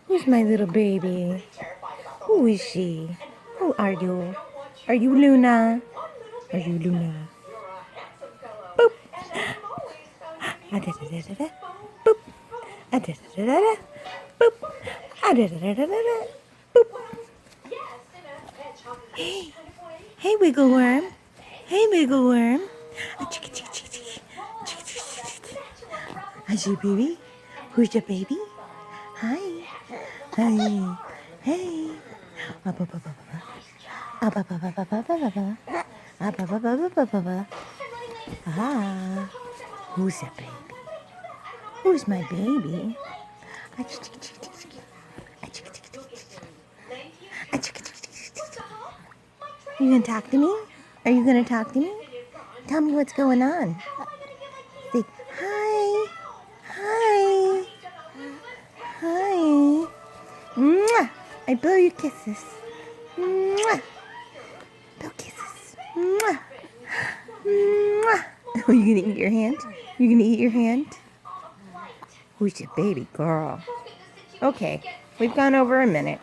Who's my little baby? Who is she? Who are you? Are you Luna? Are you Luna? Boop. Ah-da-da-da-da-da. Boop. Ah-da-da-da-da-da. Boop. Ah-da-da-da-da-da. Boop. Hey. Hey, wiggle worm. Hey, wiggle worm. Ah, chicka, chicka, chicka, chicka. Chicka, chicka, chicka, chicka. Is your baby? Who's your baby? Hi. Hi. Hey. Up, up, up, up, up. Up, up, up, up, up, up, up, up. Up, up, up, up, up, up, up. Ah. Who's that baby? Who's my baby? Ah, chicka, chicka, chicka, chicka. Ah, chicka, chicka, chicka, chicka. Ah, chicka, chicka, chicka, chicka. You gonna talk to me? Are you gonna talk to me? Tell me what's going on. Say hi. Hi. Hi. Mwah. I blow you kisses. Mwah. Blow kisses. Mwah. Mwah. Oh, you gonna eat your hand? You gonna eat your hand? Who's your baby girl? Okay, we've gone over a minute.